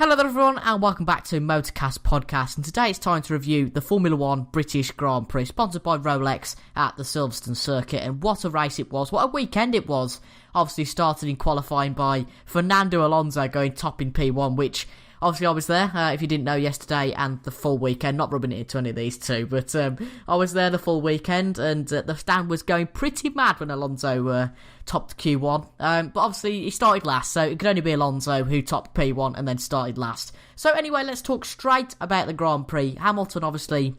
Hello there everyone and welcome back to Motorcast podcast, and today it's time to review the Formula 1 British Grand Prix sponsored by Rolex at the Silverstone circuit. And what a race it was, what a weekend it was. Obviously started in qualifying by Fernando Alonso going top in P1, which obviously I was there, if you didn't know, yesterday and the full weekend. Not rubbing it into any of these two, but I was there the full weekend, and the stand was going pretty mad when Alonso topped Q1. But obviously he started last, so it could only be Alonso who topped P1 and then started last. So anyway, let's talk straight about the Grand Prix. Hamilton, obviously,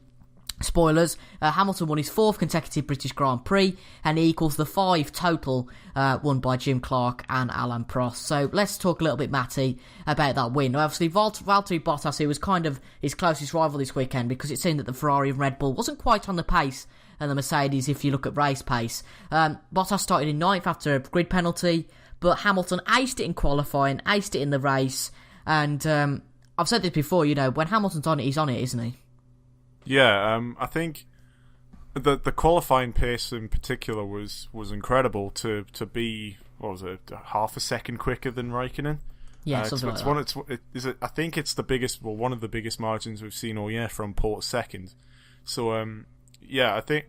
spoilers, Hamilton won his fourth consecutive British Grand Prix, and he equals the 5 total won by Jim Clark and Alain Prost. So let's talk a little bit, Matty, about that win. Obviously, Valtteri Bottas, who was kind of his closest rival this weekend, because it seemed that the Ferrari and Red Bull wasn't quite on the pace, and the Mercedes, if you look at race pace. Bottas started in 9th after a grid penalty, but Hamilton aced it in qualifying, aced it in the race, and I've said this before, you know, when Hamilton's on it, he's on it, isn't he? Yeah, I think the qualifying pace in particular was incredible to be, what was it, half a second quicker than Raikkonen. Yeah, something like that. I think it's the biggest, well, one of the biggest margins we've seen all year from pole to second. So yeah, I think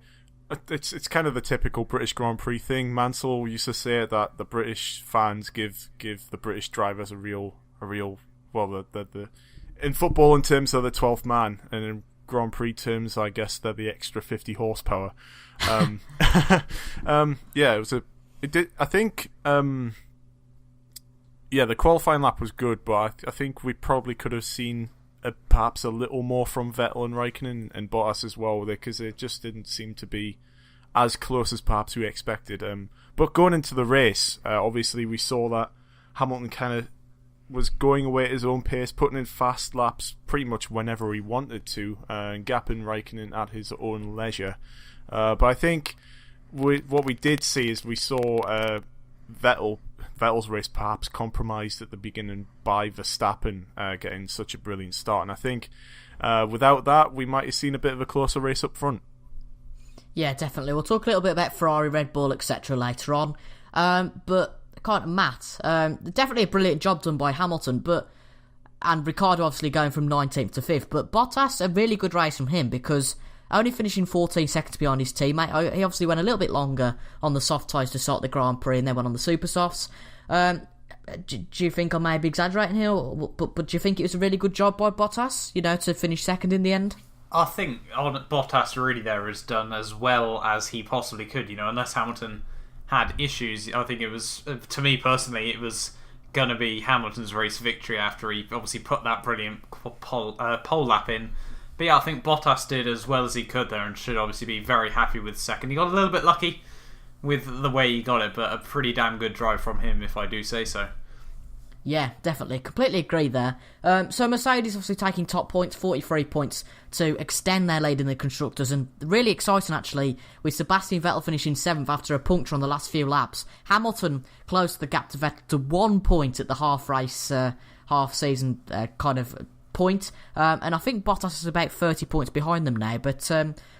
it's kind of the typical British Grand Prix thing. Mansell used to say that the British fans give the British drivers a real well, the in football in terms of the 12th man, and in Grand Prix terms, I guess they're the extra 50 horsepower. Yeah, the qualifying lap was good, but I think we probably could have seen perhaps a little more from Vettel and Raikkonen and Bottas as well, because it just didn't seem to be as close as perhaps we expected. But going into the race, obviously we saw that Hamilton kind of was going away at his own pace, putting in fast laps pretty much whenever he wanted to, and gapping Raikkonen at his own leisure. But I think what we did see is we saw Vettel's race perhaps compromised at the beginning by Verstappen getting such a brilliant start, and I think without that we might have seen a bit of a closer race up front. Yeah, definitely. We'll talk a little bit about Ferrari, Red Bull, etc. later on, but kind of Matt, definitely a brilliant job done by Hamilton, and Ricciardo obviously going from 19th to 5th, but Bottas, a really good race from him, because only finishing 14 seconds behind his teammate. He obviously went a little bit longer on the soft tyres to start the Grand Prix, and then went on the super softs. Do you think I may be exaggerating here, but do you think it was a really good job by Bottas, you know, to finish second in the end? I think Bottas really there has done as well as he possibly could, you know, unless Hamilton had issues. I think it was, to me personally, it was going to be Hamilton's race victory after he obviously put that brilliant pole lap in. But yeah, I think Bottas did as well as he could there, and should obviously be very happy with second. He got a little bit lucky with the way he got it, but a pretty damn good drive from him, if I do say so. Yeah, definitely. Completely agree there. So Mercedes obviously taking top points, 43 points, to extend their lead in the Constructors. And really exciting, actually, with Sebastian Vettel finishing 7th after a puncture on the last few laps. Hamilton closed the gap to Vettel to 1 point at the half-season kind of point. And I think Bottas is about 30 points behind them now. But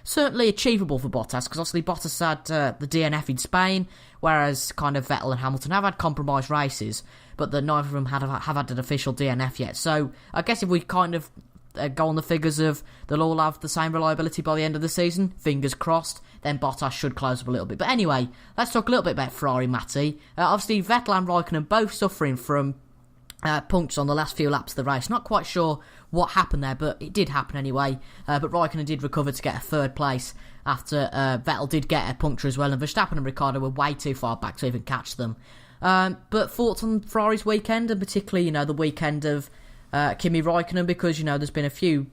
certainly achievable for Bottas, because obviously Bottas had the DNF in Spain, whereas kind of Vettel and Hamilton have had compromised races, but that neither of them have had an official DNF yet. So I guess if we kind of go on the figures of they'll all have the same reliability by the end of the season, fingers crossed, then Bottas should close up a little bit. But anyway, let's talk a little bit about Ferrari, Matty. Obviously Vettel and Raikkonen both suffering from punctures on the last few laps of the race. Not quite sure what happened there, but it did happen anyway. But Raikkonen did recover to get a 3rd place after Vettel did get a puncture as well, and Verstappen and Ricciardo were way too far back to even catch them. But thoughts on Ferrari's weekend, and particularly, you know, the weekend of Kimi Raikkonen, because, you know, there's been a few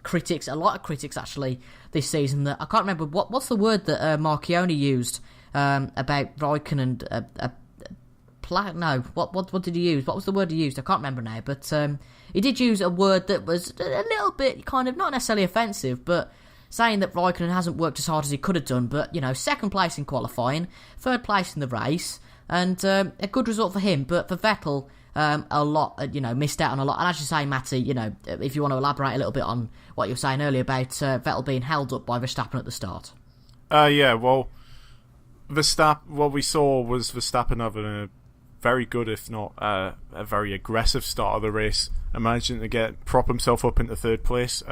critics, a lot of critics actually this season, that I can't remember what's the word that Marchione used about Raikkonen. What did he use? What was the word he used? I can't remember now, but he did use a word that was a little bit kind of not necessarily offensive, but saying that Raikkonen hasn't worked as hard as he could have done. But, you know, 2nd place in qualifying, 3rd place in the race, and a good result for him. But for Vettel, a lot, you know, missed out on a lot. And as you say, Matty, you know, if you want to elaborate a little bit on what you were saying earlier about Vettel being held up by Verstappen at the start. Yeah, well, what we saw was Verstappen having very good, if not a very aggressive start of the race, and managing to prop himself up into third place.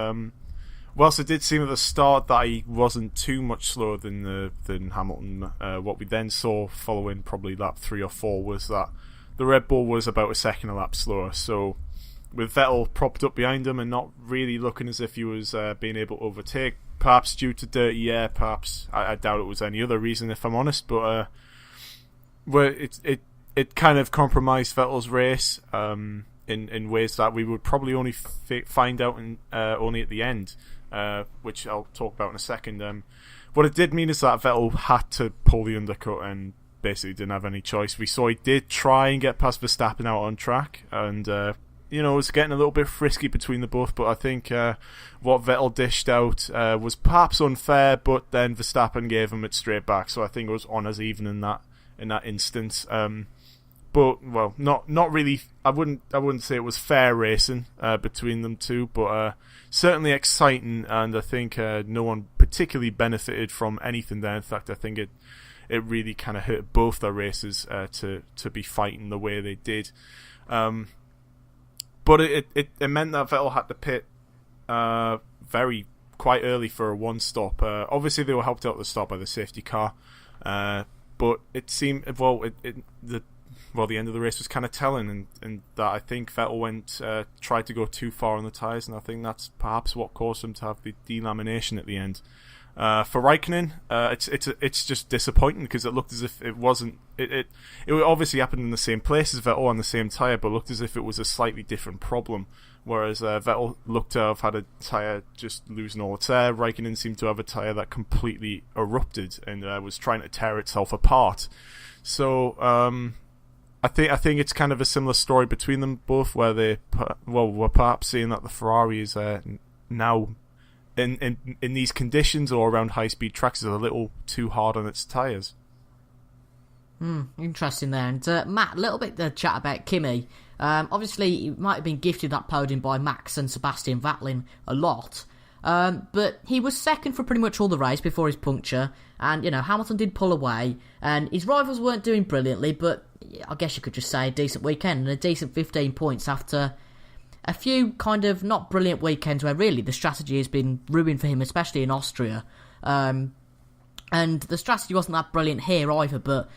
Whilst it did seem at the start that he wasn't too much slower than Hamilton, what we then saw following probably lap 3 or 4 was that the Red Bull was about a second a lap slower. So with Vettel propped up behind him and not really looking as if he was being able to overtake, perhaps due to dirty air, perhaps I doubt it was any other reason, if I'm honest, but it kind of compromised Vettel's race in ways that we would probably only find out only at the end, which I'll talk about in a second. What it did mean is that Vettel had to pull the undercut and basically didn't have any choice. We saw he did try and get past Verstappen out on track, and it was getting a little bit frisky between the both, but I think what Vettel dished out was perhaps unfair, but then Verstappen gave him it straight back, so I think it was on as even in that instance. But well, not really. I wouldn't say it was fair racing between them two, but certainly exciting, and I think no one particularly benefited from anything there. In fact, I think it really kind of hurt both their races to be fighting the way they did. But it meant that Vettel had to pit quite early for a one stop. Obviously, they were helped out at the start by the safety car, but it seemed the end of the race was kind of telling, and that I think Vettel tried to go too far on the tyres, and I think that's perhaps what caused him to have the delamination at the end. For Raikkonen, it's just disappointing because it looked as if it wasn't. It obviously happened in the same place as Vettel on the same tyre, but looked as if it was a slightly different problem. Whereas Vettel looked to have had a tyre just losing all its air. Raikkonen seemed to have a tyre that completely erupted and was trying to tear itself apart. So I think it's kind of a similar story between them both, where we're perhaps seeing that the Ferrari is now in these conditions or around high speed tracks is a little too hard on its tyres. Interesting there. And Matt, a little bit to chat about Kimi. Obviously, he might have been gifted that podium by Max and Sebastian Vettel a lot. But he was second for pretty much all the race before his puncture. And, Hamilton did pull away. And his rivals weren't doing brilliantly, but I guess you could just say a decent weekend and a decent 15 points after a few kind of not brilliant weekends where really the strategy has been ruined for him, especially in Austria. And the strategy wasn't that brilliant here either, but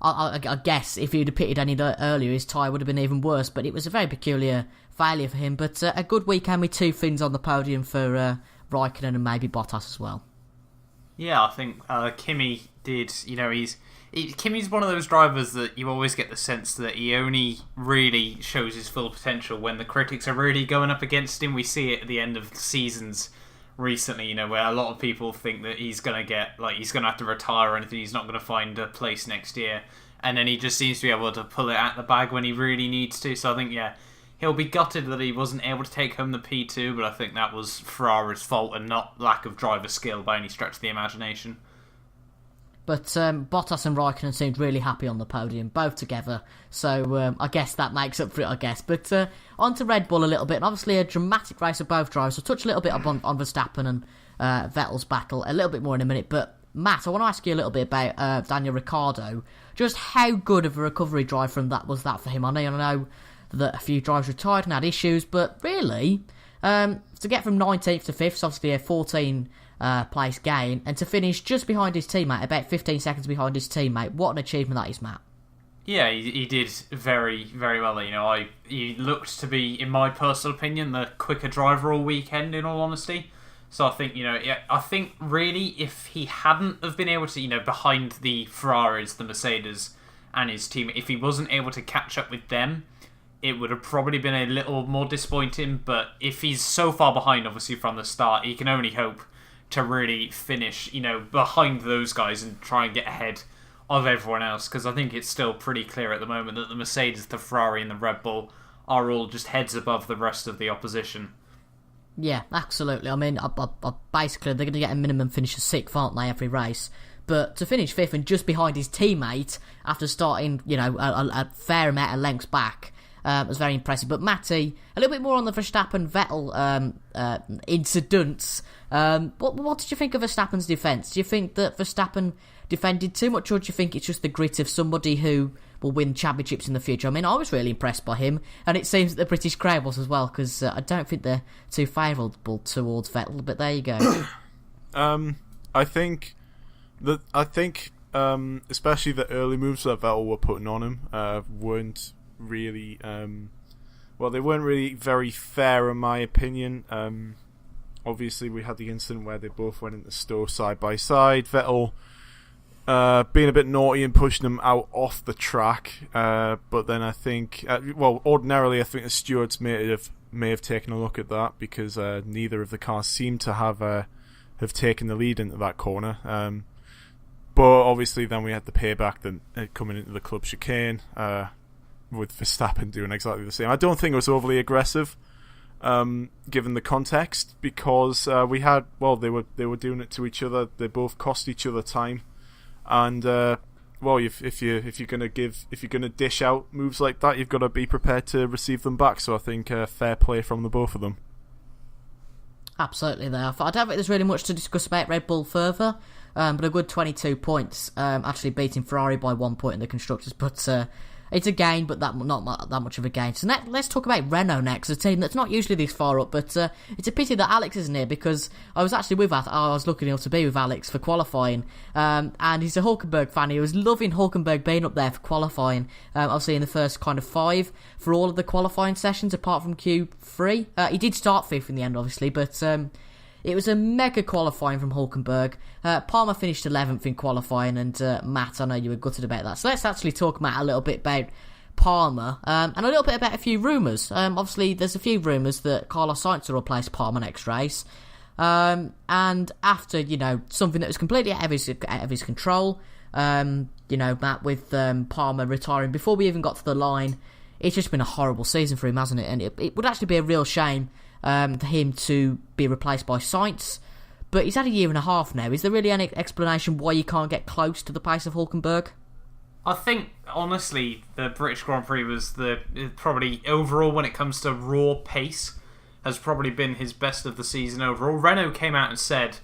I guess if he'd have pitted any earlier, his tyre would have been even worse. But it was a very peculiar failure for him. But a good weekend with 2 Finns on the podium for Raikkonen and maybe Bottas as well. Yeah, I think Kimi did. Kimi's one of those drivers that you always get the sense that he only really shows his full potential when the critics are really going up against him. We see it at the end of seasons recently, where a lot of people think that he's going to have to retire or anything, he's not going to find a place next year. And then he just seems to be able to pull it out the bag when he really needs to. So I think, he'll be gutted that he wasn't able to take home the P2, but I think that was Ferrari's fault and not lack of driver skill by any stretch of the imagination. But Bottas and Raikkonen seemed really happy on the podium, both together. So I guess that makes up for it, I guess. But on to Red Bull a little bit. And obviously a dramatic race of both drivers. I'll touch a little bit on Verstappen and Vettel's battle a little bit more in a minute. But Matt, I want to ask you a little bit about Daniel Ricciardo. Just how good of a recovery drive from that was that for him? I know that a few drivers retired and had issues, but really, to get from 19th to 5th is obviously a 14 place gain, and to finish just behind his teammate, about 15 seconds behind his teammate, what an achievement that is, Matt. Yeah, he did very, very well. He looked to be, in my personal opinion, the quicker driver all weekend, in all honesty. So I think, I think really if he hadn't have been able to, behind the Ferraris, the Mercedes and his team, if he wasn't able to catch up with them, it would have probably been a little more disappointing. But if he's so far behind, obviously, from the start, he can only hope to really finish, behind those guys and try and get ahead of everyone else. Because I think it's still pretty clear at the moment that the Mercedes, the Ferrari and the Red Bull are all just heads above the rest of the opposition. Yeah, absolutely. I mean, basically, they're going to get a minimum finish of 6th, aren't they, every race? But to finish 5th and just behind his teammate after starting, a fair amount of lengths back, was very impressive. But Matty, a little bit more on the Verstappen-Vettel incidents. What did you think of Verstappen's defence? Do you think that Verstappen defended too much, or do you think it's just the grit of somebody who will win championships in the future. I mean, I was really impressed by him, and it seems that the British crowd was as well, because I don't think they're too favourable towards Vettel, but there you go. I think especially the early moves that Vettel were putting on him weren't really they weren't really very fair in my opinion. Obviously we had the incident where they both went into Stowe side by side, Vettel being a bit naughty and pushing him out off the track, but then I think ordinarily I think the stewards may have taken a look at that, because neither of the cars seemed to have taken the lead into that corner. But obviously then we had the payback then coming into the club chicane, with Verstappen doing exactly the same. I don't think it was overly aggressive, given the context, because they were doing it to each other. They both cost each other time, and if you're gonna dish out moves like that, you've got to be prepared to receive them back. So I think fair play from the both of them. Absolutely there. I don't think there's really much to discuss about Red Bull further, but a good 22 points, actually beating Ferrari by 1 point in the Constructors, but it's a gain, but not that much of a gain. So let's talk about Renault next, a team that's not usually this far up, but it's a pity that Alex isn't here, because I was lucky enough to be with Alex for qualifying, and he's a Hulkenberg fan. He was loving Hulkenberg being up there for qualifying, obviously in the first kind of 5 for all of the qualifying sessions apart from Q3. He did start 5th in the end, obviously, but it was a mega qualifying from Hulkenberg. Palmer finished 11th in qualifying, and Matt, I know you were gutted about that. So let's actually talk, Matt, a little bit about Palmer, and a little bit about a few rumours. Obviously, there's a few rumours that Carlos Sainz will replace Palmer next race. And after, something that was completely out of his control, Matt, with Palmer retiring before we even got to the line, it's just been a horrible season for him, hasn't it? And it would actually be a real shame for him to be replaced by Sainz, but he's had a year and a half now. Is there really any explanation why you can't get close to the pace of Hulkenberg? I think, honestly, the British Grand Prix was probably overall, when it comes to raw pace, has probably been his best of the season overall. Renault came out and said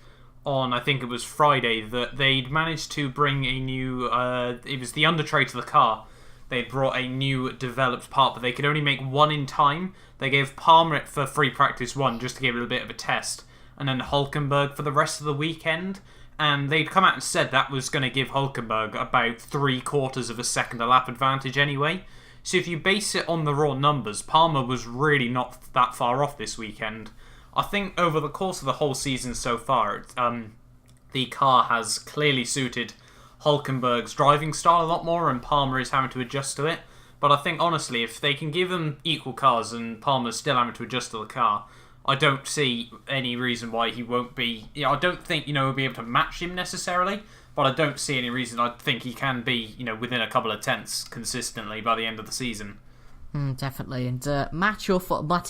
on, I think it was Friday, that they'd managed to bring a new, it was the undertray to the car. They brought a new developed part, but they could only make one in time. They gave Palmer it for free practice 1 just to give it a bit of a test, and then Hulkenberg for the rest of the weekend. And they'd come out and said that was going to give Hulkenberg about 3/4 of a second a lap advantage anyway. So if you base it on the raw numbers, Palmer was really not that far off this weekend. I think over the course of the whole season so far, the car has clearly suited Hulkenberg's driving style a lot more, and Palmer is having to adjust to it. But I think, honestly, if they can give him equal cars and Palmer's still having to adjust to the car, I don't see any reason why he won't be... I don't think, he'll be able to match him necessarily, but I don't see any reason. I think he can be, within a couple of tenths consistently by the end of the season. Definitely. And Matty,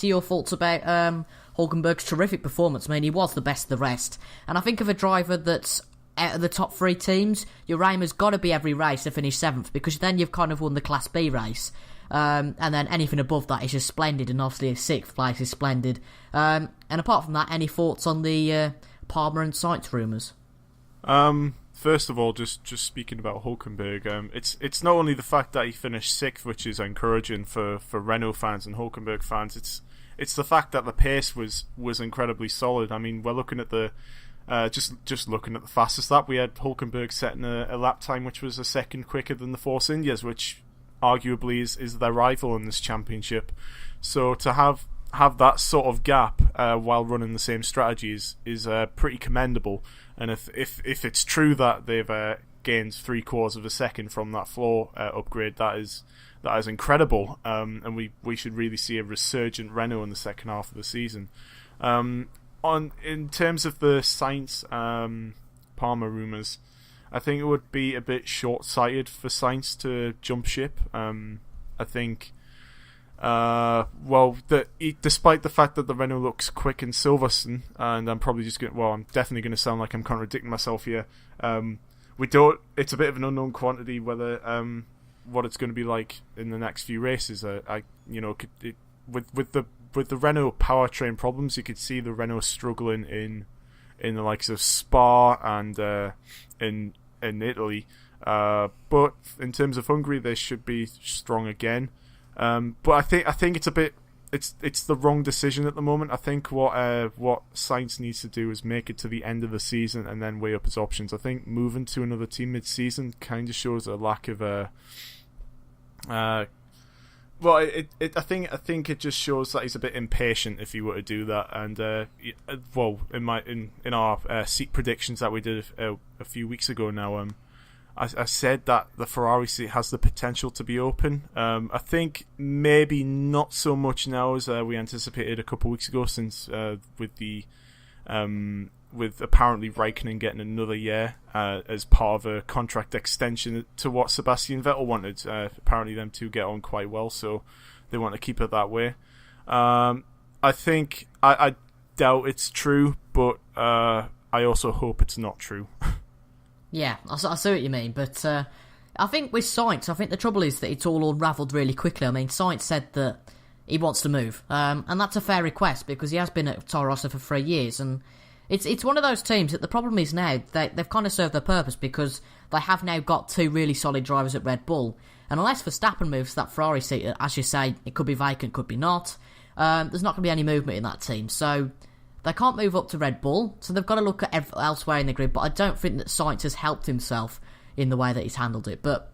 your thoughts about Hulkenberg's terrific performance? I mean, he was the best of the rest. And I think of a driver that's out of the top 3 teams, your aim has got to be every race to finish 7th, because then you've kind of won the Class B race. And then anything above that is just splendid, and obviously a 6th place is splendid. And apart from that, any thoughts on the Palmer and Sainz rumours? First of all, just speaking about Hulkenberg, it's not only the fact that he finished 6th, which is encouraging for Renault fans and Hulkenberg fans. It's the fact that the pace was incredibly solid. I mean, we're looking at the just looking at the fastest lap, we had Hulkenberg setting a lap time which was a second quicker than the Force Indias, which arguably is their rival in this championship. So to have that sort of gap while running the same strategy is pretty commendable. And if it's true that they've gained 3/4 of a second from that floor upgrade, that is incredible. And we should really see a resurgent Renault in the second half of the season. In terms of the Sainz Palmer rumours, I think it would be a bit short-sighted for Sainz to jump ship. I think, despite the fact that the Renault looks quick in Silverstone, and I'm definitely going to sound like I'm contradicting myself here. It's a bit of an unknown quantity whether what it's going to be like in the next few races. With the Renault powertrain problems, you could see the Renault struggling in the likes of Spa and in Italy. But in terms of Hungary, they should be strong again. But I think it's a bit. It's the wrong decision at the moment. I think what Sainz needs to do is make it to the end of the season and then weigh up his options. I think moving to another team mid-season kind of shows a lack of I think it just shows that he's a bit impatient if he were to do that. And in our seat predictions that we did a few weeks ago now, I said that the Ferrari seat has the potential to be open. I think maybe not so much now as we anticipated a couple of weeks ago, since with apparently Raikkonen getting another year as part of a contract extension to what Sebastian Vettel wanted. Apparently them two get on quite well, so they want to keep it that way. I think I doubt it's true, but I also hope it's not true. Yeah, I see what you mean, but I think with Sainz, I think the trouble is that it's all unravelled really quickly. I mean, Sainz said that he wants to move, and that's a fair request because he has been at Toro Rosso for 3 years, and it's one of those teams that the problem is now they've kind of served their purpose because they have now got two really solid drivers at Red Bull, and unless Verstappen moves to that Ferrari seat, as you say, it could be vacant, could be not, there's not going to be any movement in that team, so they can't move up to Red Bull, so they've got to look at elsewhere in the grid, but I don't think that Sainz has helped himself in the way that he's handled it. But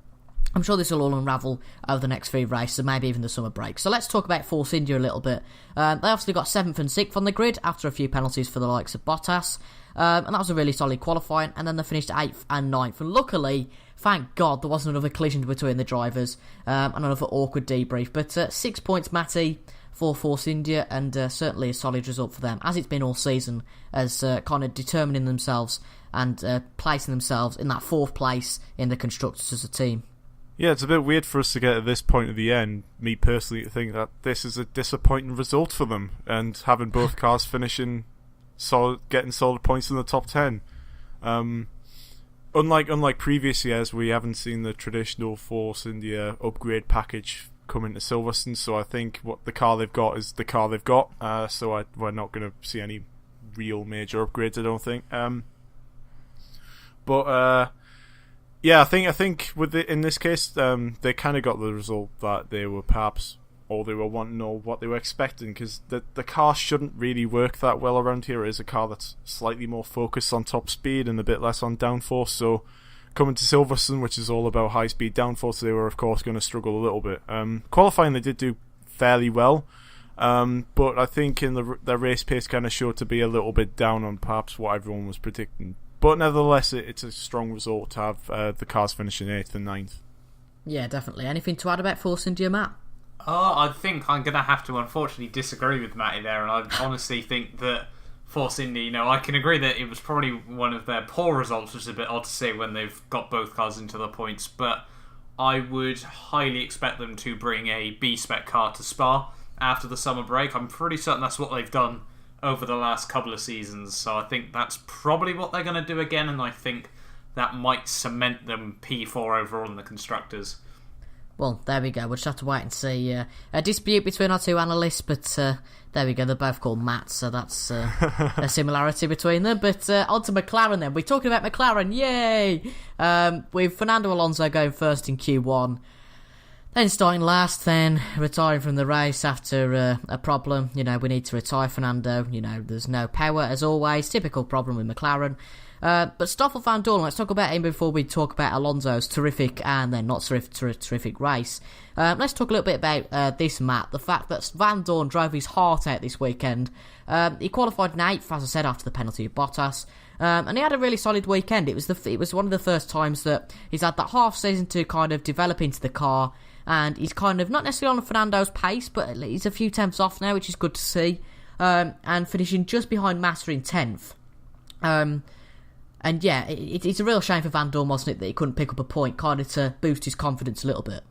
I'm sure this will all unravel over the next few races, and maybe even the summer break. So let's talk about Force India a little bit. They obviously got 7th and 6th on the grid after a few penalties for the likes of Bottas, and that was a really solid qualifying, and then they finished 8th and 9th. And luckily, thank God, there wasn't another collision between the drivers, and another awkward debrief. But 6 points, Matty, for Force India, and certainly a solid result for them, as it's been all season, as kind of determining themselves and placing themselves in that 4th place in the Constructors as a team. Yeah, it's a bit weird for us to get at this point of the end, me personally, to think that this is a disappointing result for them, and having both cars finishing getting solid points in the top 10. Unlike previous years, we haven't seen the traditional Force India upgrade package come into Silverstone, so I think what the car they've got is the car they've got. We're not going to see any real major upgrades, I don't think. Yeah, I think in this case, they kind of got the result that they were perhaps, or they were wanting, or what they were expecting, because the car shouldn't really work that well around here. It is a car that's slightly more focused on top speed and a bit less on downforce, so coming to Silverstone, which is all about high-speed downforce, they were, of course, going to struggle a little bit. Qualifying, they did do fairly well, but I think in their race pace kind of showed to be a little bit down on perhaps what everyone was predicting. But nevertheless, it's a strong result to have the cars finishing 8th and 9th. Yeah, definitely. Anything to add about Force India, Matt? I think I'm going to have to, unfortunately, disagree with Matty there, and I honestly think that Force India, I can agree that it was probably one of their poor results, which is a bit odd to say when they've got both cars into the points, but I would highly expect them to bring a B-spec car to Spa after the summer break. I'm pretty certain that's what they've done over the last couple of seasons, so I think that's probably what they're going to do again, and I think that might cement them P4 overall in the Constructors. Well, there we go. We'll just have to wait and see. A dispute between our two analysts, but there we go. They're both called Matt, so that's a similarity between them. But on to McLaren then. We're talking about McLaren. Yay! With Fernando Alonso going first in Q1, then starting last, then retiring from the race after a problem. We need to retire Fernando. There's no power, as always. Typical problem with McLaren. But Stoffel Van Dorn, let's talk about him before we talk about Alonso's terrific and then not terrific race. Let's talk a little bit about this, Matt. The fact that Van Dorn drove his heart out this weekend. He qualified in 8th, as I said, after the penalty of Bottas. And he had a really solid weekend. It was one of the first times that he's had that half season to kind of develop into the car. And he's kind of not necessarily on Fernando's pace, but he's a few tenths off now, which is good to see. And finishing just behind Massa in 10th. And yeah, it's a real shame for Van Dorn, wasn't it, that he couldn't pick up a point, kind of to boost his confidence a little bit.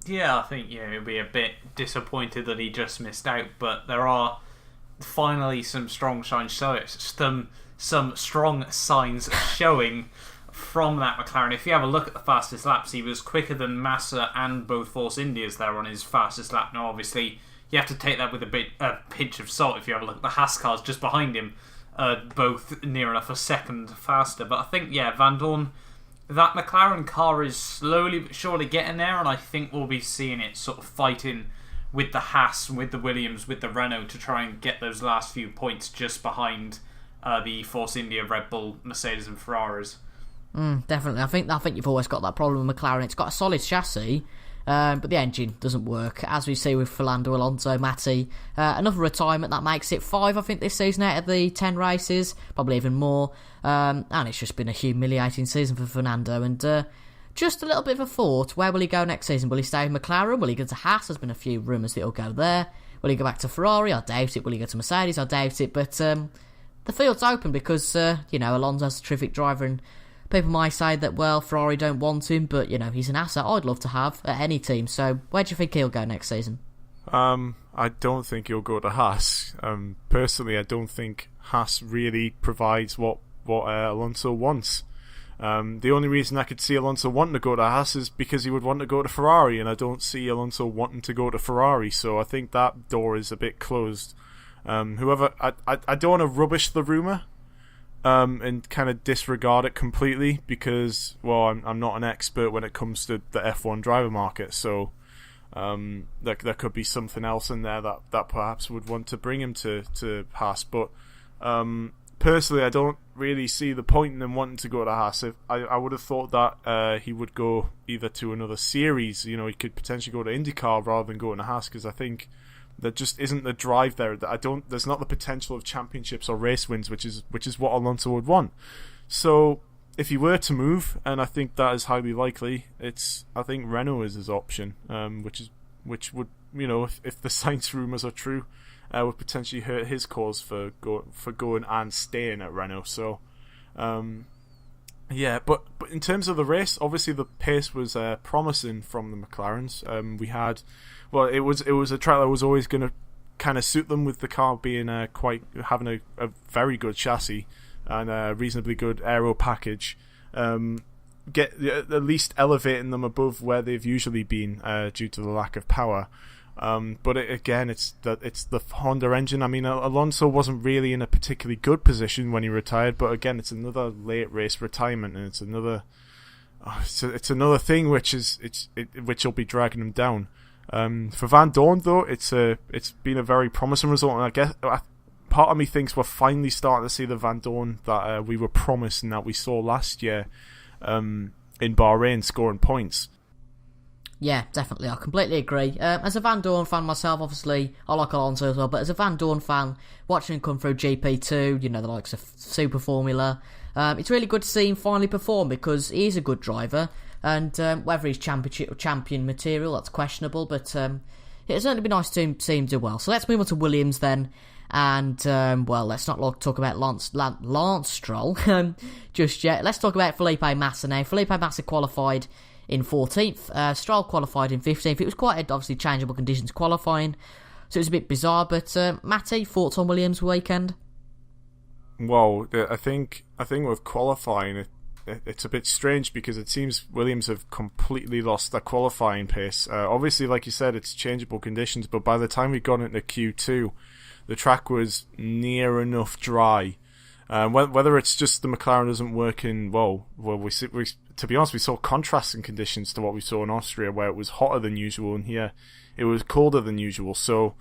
Yeah, I think he'll be a bit disappointed that he just missed out, but there are finally some strong signs some strong signs showing from that McLaren. If you have a look at the fastest laps, he was quicker than Massa and both Force Indias there on his fastest lap. Now, obviously, you have to take that with a pinch of salt. If you have a look at the Haas cars just behind him, both near enough a second faster. But I think, Van Dorn that McLaren car is slowly but surely getting there, and I think we'll be seeing it sort of fighting with the Haas, with the Williams, with the Renault to try and get those last few points just behind the Force India, Red Bull, Mercedes and Ferraris. Definitely. I think you've always got that problem with McLaren. It's got a solid chassis, but the engine doesn't work. As we see with Fernando Alonso, Matty, another retirement that makes it 5, I think, this season out of the 10 races, probably even more. And it's just been a humiliating season for Fernando. And just a little bit of a thought: where will he go next season? Will he stay with McLaren? Will he go to Haas? There's been a few rumours that he'll go there. Will he go back to Ferrari? I doubt it. Will he go to Mercedes? I doubt it. But the field's open because Alonso's a terrific driver, and people might say that, well, Ferrari don't want him, but, he's an asset I'd love to have at any team. So where do you think he'll go next season? I don't think he'll go to Haas. Personally, I don't think Haas really provides what Alonso wants. The only reason I could see Alonso wanting to go to Haas is because he would want to go to Ferrari, and I don't see Alonso wanting to go to Ferrari, so I think that door is a bit closed. However, I don't want to rubbish the rumour and kind of disregard it completely because, well, I'm not an expert when it comes to the F1 driver market, so there could be something else in there that perhaps would want to bring him to Haas. But personally, I don't really see the point in him wanting to go to Haas. I would have thought that he would go either to another series. He could potentially go to IndyCar rather than going to Haas, because I think there just isn't the drive there. There's not the potential of championships or race wins, which is what Alonso would want. So if he were to move, and I think that is highly likely, I think Renault is his option, which would, if the Sainz rumours are true, would potentially hurt his cause for going and staying at Renault. So but in terms of the race, obviously the pace was promising from the McLarens. We had, well, it was a track that was always going to kind of suit them, with the car being having a very good chassis and a reasonably good aero package. At least elevating them above where they've usually been due to the lack of power. But it's the Honda engine. I mean, Alonso wasn't really in a particularly good position when he retired, but again, it's another late race retirement, and it's another thing which will be dragging him down. For Van Dorn, though, it's been a very promising result, and I guess part of me thinks we're finally starting to see the Van Dorn that we were promised and that we saw last year in Bahrain, scoring points. Yeah, definitely. I completely agree. As a Van Dorn fan myself, obviously, I like Alonso as well, but as a Van Dorn fan, watching him come through GP2, the likes of Super Formula, it's really good to see him finally perform, because he is a good driver, and whether he's championship or champion material, that's questionable, but it's certainly been nice to see him do well. So let's move on to Williams then, and, let's not talk about Lance Stroll just yet. Let's talk about Felipe Massa now. Felipe Massa qualified in 14th, Stroll qualified in 15th. It was quite obviously changeable conditions qualifying, so it was a bit bizarre. But Matty, thoughts on Williams' weekend? Well, I think with qualifying, it's a bit strange, because it seems Williams have completely lost their qualifying pace. Obviously, like you said, it's changeable conditions, but by the time we got into Q2, the track was near enough dry. Whether it's just the McLaren isn't working well, to be honest, we saw contrasting conditions to what we saw in Austria, where it was hotter than usual, and here it was colder than usual. So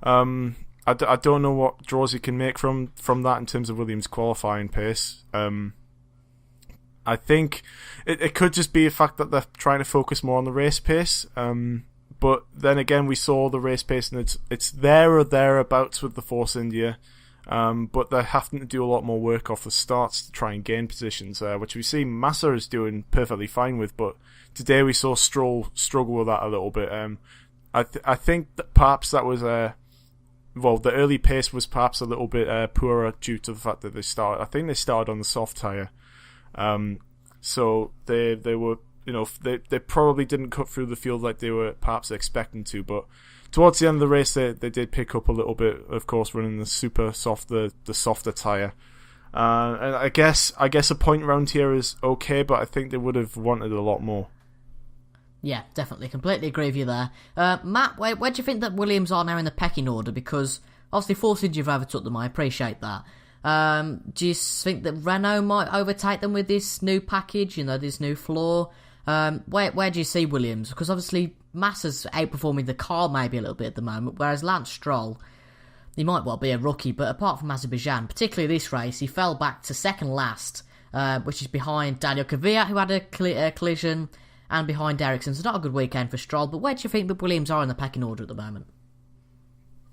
I don't know what draws you can make from that in terms of Williams' qualifying pace. I think it could just be a fact that they're trying to focus more on the race pace. But then again, we saw the race pace, and it's there or thereabouts with the Force India. But they're having to do a lot more work off the starts to try and gain positions, which we see Massa is doing perfectly fine with, but today we saw Stroll struggle with that a little bit. I think that perhaps that was the early pace was perhaps a little bit poorer due to the fact that they started on the soft tyre. So they were, they probably didn't cut through the field like they were perhaps expecting to, but towards the end of the race, they did pick up a little bit, of course, running the super soft, the softer tyre. And I guess a point round here is okay, but I think they would have wanted a lot more. Yeah, definitely. Completely agree with you there. Matt, where do you think that Williams are now in the pecking order? Because obviously Force India have overtook them, I appreciate that. Do you think that Renault might overtake them with this new package, this new floor? Where do you see Williams? Because obviously Massa's outperforming the car maybe a little bit at the moment, whereas Lance Stroll, he might well be a rookie, but apart from Azerbaijan, particularly this race, he fell back to second last, which is behind Daniel Kvyat, who had a collision, and behind Ericsson. So not a good weekend for Stroll, but where do you think the Williams are in the pecking order at the moment?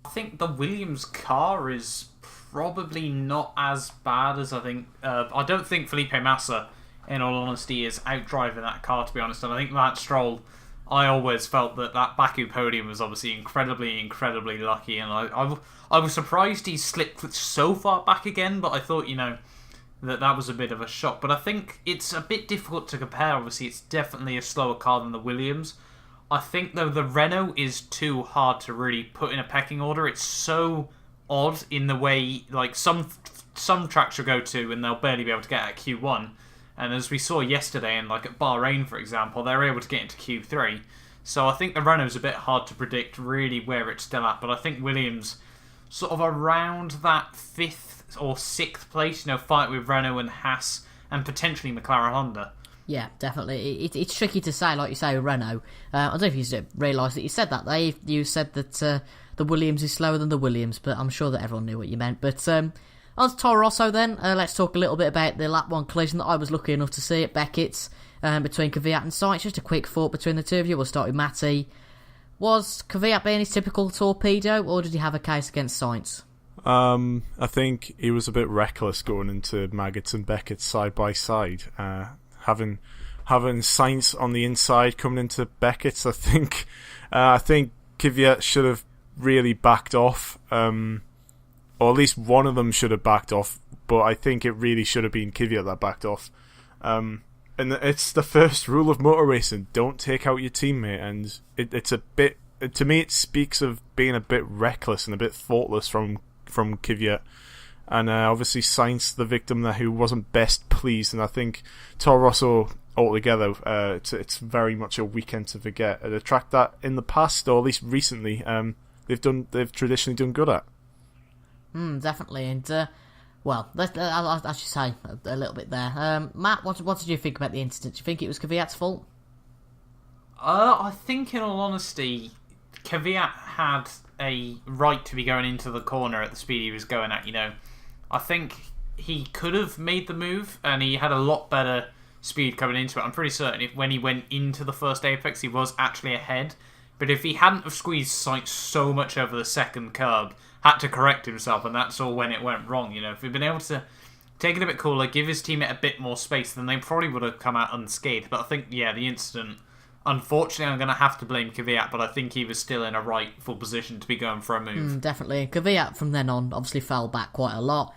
I think the Williams car is probably not as bad as I think. I don't think Felipe Massa, in all honesty, is outdriving that car, to be honest. And I think Lance Stroll, I always felt that Baku podium was obviously incredibly lucky. And I was surprised he slipped so far back again, but I thought, that was a bit of a shock. But I think it's a bit difficult to compare. Obviously, it's definitely a slower car than the Williams. I think, though, the Renault is too hard to really put in a pecking order. It's so odd in the way, like, some tracks you'll go to and they'll barely be able to get at Q1. And as we saw yesterday, and like at Bahrain, for example, they're able to get into Q3. So I think the Renault's a bit hard to predict really where it's still at. But I think Williams sort of around that 5th or 6th place, fight with Renault and Haas and potentially McLaren Honda. Yeah, definitely. It's tricky to say, like you say, with Renault. I don't know if you realised that you said that. You said that the Williams is slower than the Williams, but I'm sure that everyone knew what you meant. But on to Toro Rosso then. Let's talk a little bit about the lap 1 collision that I was lucky enough to see at Beckett's between Kvyat and Sainz. Just a quick thought between the two of you. We'll start with Matty. Was Kvyat being his typical torpedo, or did he have a case against Sainz? I think he was a bit reckless going into Maggots and Beckett side by side. Having Sainz on the inside coming into Beckett's, I think Kvyat should have really backed off, or at least one of them should have backed off. But I think it really should have been Kvyat that backed off. And it's the first rule of motor racing: don't take out your teammate. And it's a bit, to me, it speaks of being a bit reckless and a bit thoughtless from Kvyat. And obviously Sainz, the victim there, who wasn't best pleased. And I think Toro Rosso altogether, it's very much a weekend to forget at a track that in the past, or at least recently, they've traditionally done good at. Definitely. And well, I should say a little bit there. Matt, what did you think about the incident? Do you think it was Kvyat's fault? I think, in all honesty, Kvyat had a right to be going into the corner at the speed he was going at. I think he could have made the move, and he had a lot better speed coming into it. I'm pretty certain when he went into the first apex, he was actually ahead. But if he hadn't have squeezed Sainz so much over the second curb, had to correct himself, and that's all when it went wrong. If he'd been able to take it a bit cooler, give his teammate a bit more space, then they probably would have come out unscathed. But I think, the incident, unfortunately, I'm going to have to blame Kvyat, but I think he was still in a rightful position to be going for a move. Definitely. Kvyat from then on obviously fell back quite a lot,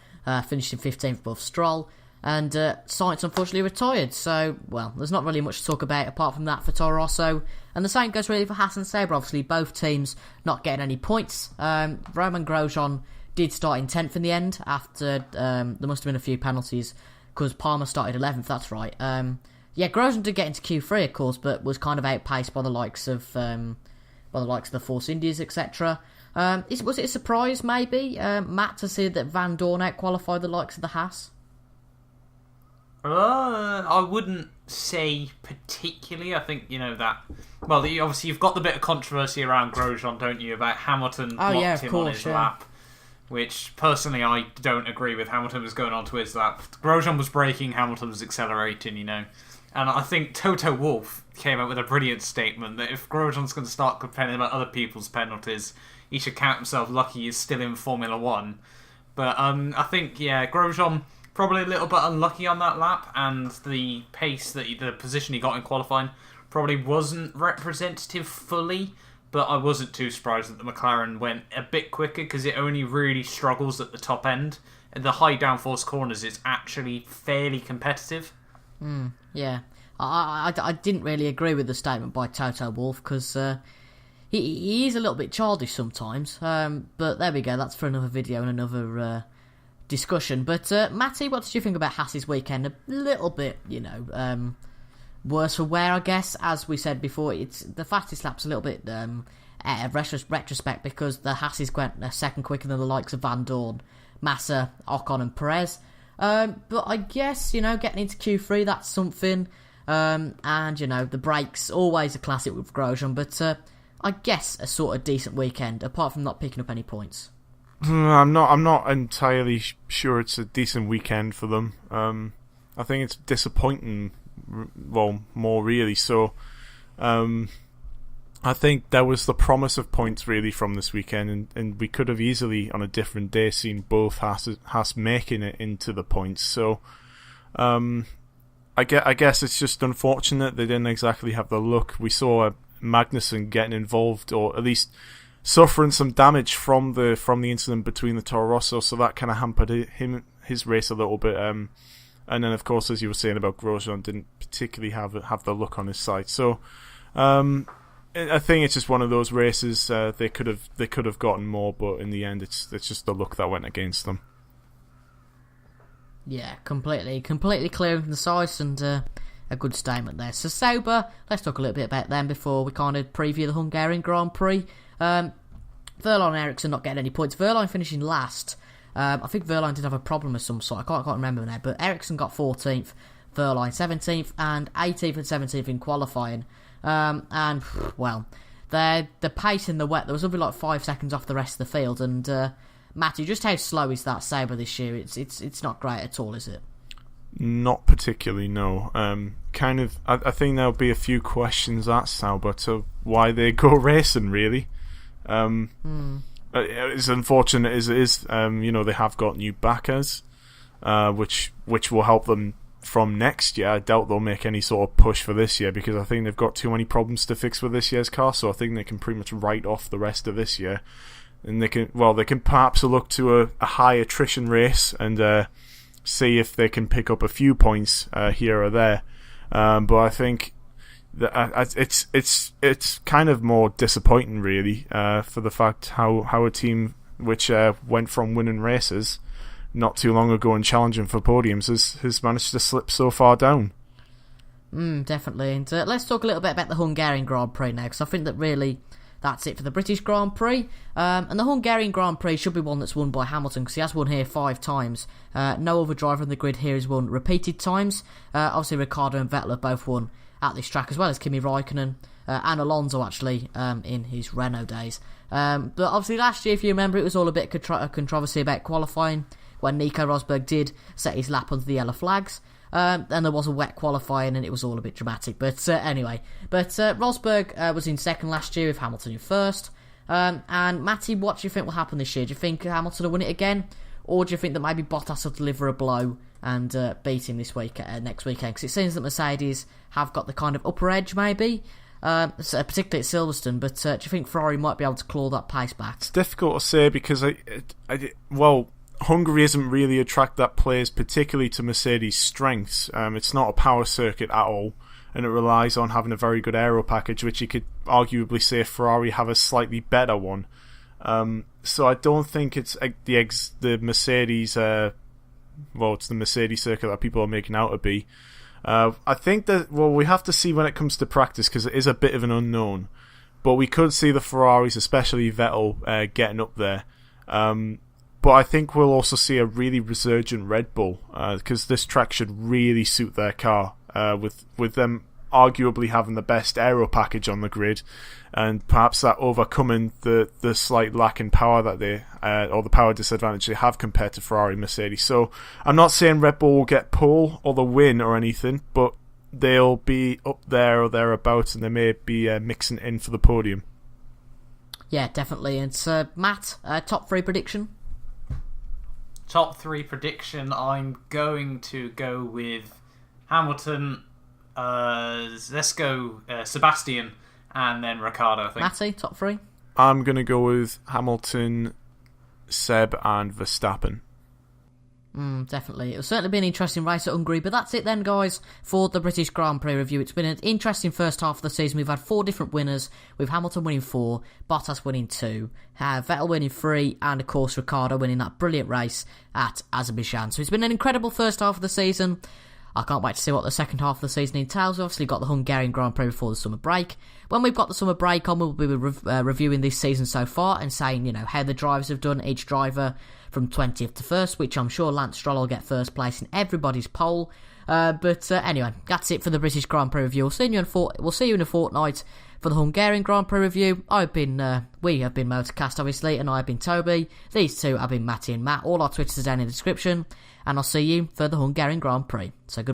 finished in 15th above Stroll, and Sainz unfortunately retired. So, well, there's not really much to talk about apart from that for Toro Rosso. And the same goes really for Haas and Sauber. Obviously, both teams not getting any points. Romain Grosjean did start in 10th in the end after there must have been a few penalties because Palmer started 11th, that's right. Grosjean did get into Q3, of course, but was kind of outpaced by the likes of the Force Indies, etc. Was it a surprise, maybe, Matt, to see that Van Dorn out-qualified the likes of the Haas? I wouldn't say particularly. I think, that... Well, obviously, you've got the bit of controversy around Grosjean, don't you, about Hamilton blocked him on his lap, which, personally, I don't agree with. Hamilton was going on to his lap. Grosjean was braking, Hamilton was accelerating, And I think Toto Wolff came up with a brilliant statement that if Grosjean's going to start complaining about other people's penalties, he should count himself lucky he's still in Formula 1. But I think, Grosjean probably a little bit unlucky on that lap, and the pace, the position he got in qualifying probably wasn't representative fully, but I wasn't too surprised that the McLaren went a bit quicker because it only really struggles at the top end. In the high downforce corners, it's actually fairly competitive. Yeah. I didn't really agree with the statement by Toto Wolff because he is a little bit childish sometimes, but there we go, that's for another video and another discussion. But Matty, what did you think about Haas's weekend? A little bit, worse for wear, I guess. As we said before, it's the fastest lap's a little bit out of retrospect because the Haas's went a second quicker than the likes of Van Dorn. Massa, Ocon and Perez. But I guess, getting into Q3, that's something. And, the brakes, always a classic with Grosjean, but I guess a sort of decent weekend, apart from not picking up any points. I'm not entirely sure it's a decent weekend for them. I think it's disappointing, well, more really. So, I think there was the promise of points really from this weekend, and we could have easily on a different day seen both Haas making it into the points. So, I guess it's just unfortunate they didn't exactly have the luck. We saw Magnussen getting involved, or at least suffering some damage from the incident between the Toro Rosso, so that kind of hampered his race a little bit. And then, of course, as you were saying about Grosjean, didn't particularly have the luck on his side. So, I think it's just one of those races. They could have gotten more, but in the end, it's just the luck that went against them. Yeah, completely clear and concise, and a good statement there. So Sauber, let's talk a little bit about them before we kind of preview the Hungarian Grand Prix. Wehrlein and Ericsson not getting any points. Wehrlein finishing last. I think Wehrlein did have a problem of some sort. I can't remember now, but Ericsson got 14th, Wehrlein 17th, and 18th and 17th in qualifying. And well, the pace in the wet, there was something like 5 seconds off the rest of the field, and Matty, just how slow is that Sauber this year? It's not great at all, is it? Not particularly, no. I think there'll be a few questions at Sauber to why they go racing, really. As unfortunate as it is, they have got new backers, which will help them from next year. I doubt they'll make any sort of push for this year, because I think they've got too many problems to fix with this year's car, so I think they can pretty much write off the rest of this year. And they can perhaps look to a high attrition race and see if they can pick up a few points here or there. But I think that it's kind of more disappointing, really, for the fact how a team which went from winning races not too long ago and challenging for podiums has managed to slip so far down. Definitely. And let's talk a little bit about the Hungarian Grand Prix now, because I think that really that's it for the British Grand Prix. And the Hungarian Grand Prix should be one that's won by Hamilton, because he has won here 5 times. No other driver on the grid here has won repeated times. Obviously, Ricciardo and Vettel have both won at this track, as well as Kimi Raikkonen and Alonso, actually, in his Renault days. But obviously, last year, if you remember, it was all a bit of controversy about qualifying, when Nico Rosberg did set his lap under the yellow flags. And there was a wet qualifying, and it was all a bit dramatic. But anyway, Rosberg was in second last year with Hamilton in first. And Matty, what do you think will happen this year? Do you think Hamilton will win it again, or do you think that maybe Bottas will deliver a blow and beat him next weekend? Because it seems that Mercedes have got the kind of upper edge, maybe, particularly at Silverstone. But do you think Ferrari might be able to claw that pace back? It's difficult to say, because Hungary isn't really a track that plays particularly to Mercedes' strengths. It's not a power circuit at all, and it relies on having a very good aero package, which you could arguably say Ferrari have a slightly better one. So I don't think it's the Mercedes. It's the Mercedes circuit that people are making out to be. I think that we have to see when it comes to practice, because it is a bit of an unknown. But we could see the Ferraris, especially Vettel, getting up there. But I think we'll also see a really resurgent Red Bull, because this track should really suit their car, with them arguably having the best aero package on the grid, and perhaps that overcoming the slight lack in power that they or the power disadvantage they have compared to Ferrari and Mercedes. So I'm not saying Red Bull will get pole or the win or anything, but they'll be up there or thereabouts, and they may be mixing in for the podium. Yeah, definitely. And Matt, top 3 prediction? Top 3 prediction, I'm going to go with Hamilton, let's go Sebastian, and then Ricciardo, I think. Matty, top 3? I'm going to go with Hamilton, Seb, and Verstappen. Definitely. It'll certainly be an interesting race at Hungary, but that's it then, guys, for the British Grand Prix review. It's been an interesting first half of the season. We've had 4 different winners, with Hamilton winning 4, Bottas winning 2, Vettel winning 3, and of course Ricciardo winning that brilliant race at Azerbaijan. So it's been an incredible first half of the season. I can't wait to see what the second half of the season entails. We've obviously got the Hungarian Grand Prix before the summer break. When we've got the summer break on, we'll be reviewing this season so far and saying, how the drivers have done, each driver from 20th to 1st, which I'm sure Lance Stroll will get first place in everybody's poll. But anyway, that's it for the British Grand Prix review. We'll see you in a fortnight for the Hungarian Grand Prix review. We have been Motorcast, obviously, and I've been Toby. These two have been Matty and Matt. All our Twitters are down in the description, and I'll see you for the Hungarian Grand Prix. So good.